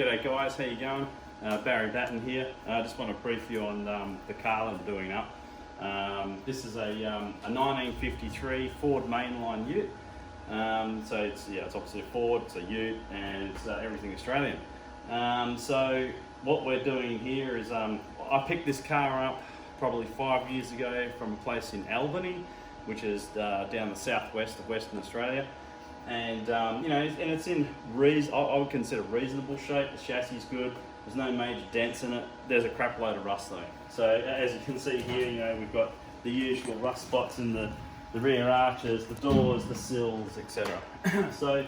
G'day guys, how you going? Barry Batten here. I just want to brief you on the car that I'm doing up. This is a 1953 Ford Mainline Ute. So it's obviously a Ford, it's a Ute, and it's everything Australian. So what we're doing here is I picked this car up probably 5 years ago from a place in Albany, which is down the southwest of Western Australia. And and it's in I would consider reasonable shape. The chassis is good. There's no major dents in it. There's a crap load of rust though. So as you can see here, we've got the usual rust spots in the rear arches, the doors, the sills, etc. so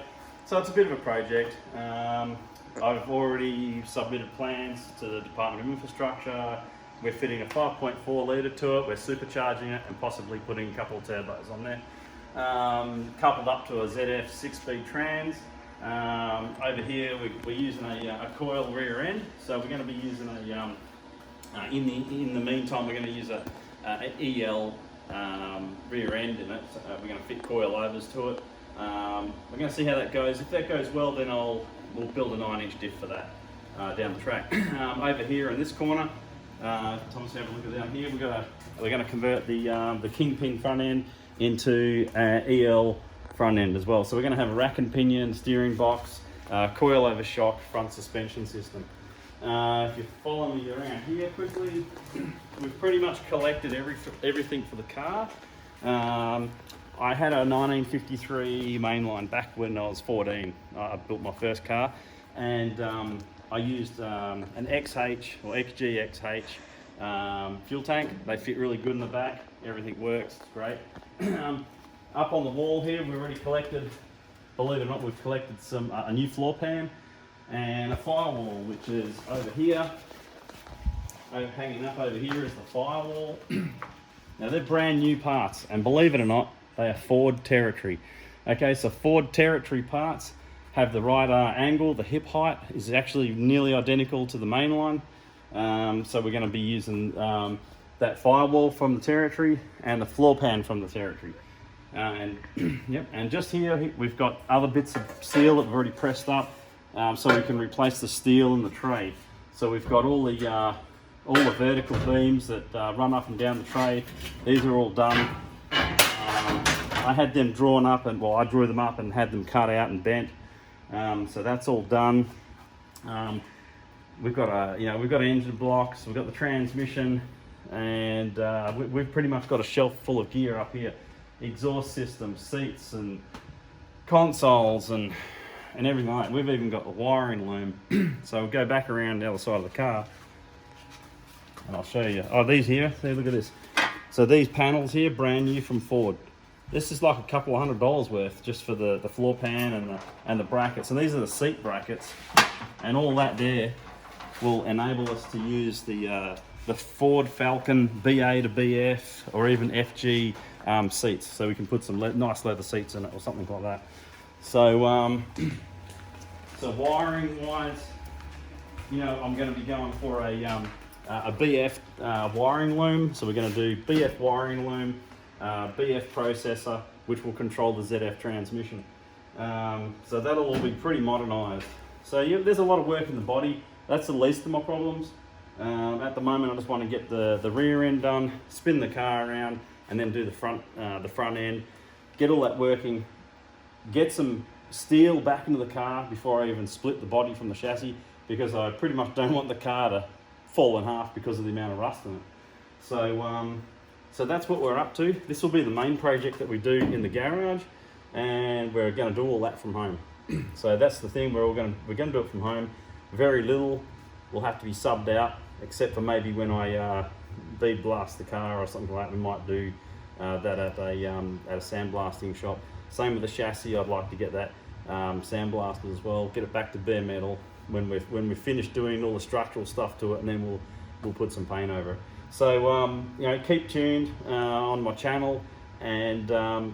it's a bit of a project. I've already submitted plans to the Department of Infrastructure. We're fitting a 5.4 litre to it. We're supercharging it and possibly putting a couple of turbos on there. Coupled up to a ZF 6-speed trans. Over here we're using a coil rear end, so we're going to be using in the meantime we're going to use an EL rear end in it. We're going to fit coil overs to it. We're going to see how that goes. If that goes well, then we'll build a 9-inch diff for that down the track. Over here in this corner, Thomas, have a look at down here. We're going to convert the Kingpin front end into EL front end as well. So we're going to have a rack and pinion, steering box, coil over shock, front suspension system. If you follow me around here quickly, we've pretty much collected everything for the car. I had a 1953 Mainline back when I was 14. I built my first car, and I used an XH or XG fuel tank. They fit really good in the back. Everything works, it's great. Up on the wall here, we've already collected, believe it or not, we've collected a new floor pan and a firewall, which is over here. Hanging up over here is the firewall. Now they're brand new parts, and believe it or not, they are Ford territory. Okay, so Ford territory parts have the right angle. The hip height is actually nearly identical to the Mainline. So we're going to be using that firewall from the territory and the floor pan from the territory. And just here we've got other bits of steel that we've already pressed up, so we can replace the steel in the tray. So we've got all the vertical beams that run up and down the tray. These are all done. I had them drawn up, I drew them up and had them cut out and bent. So that's all done. We've got engine blocks. We've got the transmission, and we've pretty much got a shelf full of gear up here. Exhaust systems, seats and consoles and everything like that. We've even got the wiring loom. So we'll go back around the other side of the car and I'll show you. Oh, these here, see, look at this. So these panels here, brand new from Ford. This is like a couple of $100 worth just for the floor pan and the brackets. And these are the seat brackets, and all that there will enable us to use the Ford Falcon BA to BF or even FG seats, so we can put some nice leather seats in it or something like that. So so wiring wise, I'm going to be going for a BF wiring loom. So we're going to do BF wiring loom, BF processor, which will control the ZF transmission. So that'll all be pretty modernized. So there's a lot of work in the body. That's the least of my problems. At the moment I just want to get the rear end done, spin the car around, and then do the front end, get all that working, get some steel back into the car before I even split the body from the chassis, because I pretty much don't want the car to fall in half because of the amount of rust in it. So that's what we're up to. This will be the main project that we do in the garage, and we're going to do all that from home. So that's the thing, we're going to do it from home. Very little will have to be subbed out, except for maybe when I bead blast the car or something like that. We might do that at a sandblasting shop. Same with the chassis. I'd like to get that sandblasted as well. Get it back to bare metal when we've finished doing all the structural stuff to it, and then we'll put some paint over it. So keep tuned on my channel, and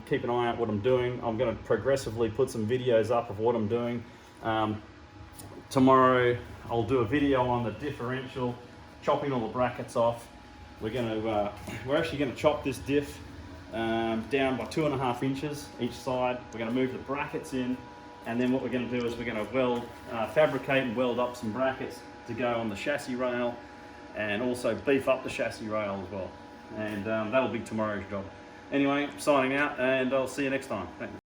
keep an eye out what I'm doing. I'm going to progressively put some videos up of what I'm doing. Tomorrow I'll do a video on the differential, chopping all the brackets off. We're actually going to chop this diff down by 2.5 inches each side. We're going to move the brackets in, And then what we're going to do is we're going to fabricate and weld up some brackets to go on the chassis rail, and also beef up the chassis rail as well. And that'll be tomorrow's job. Anyway, signing out, and I'll see you next time. Thanks.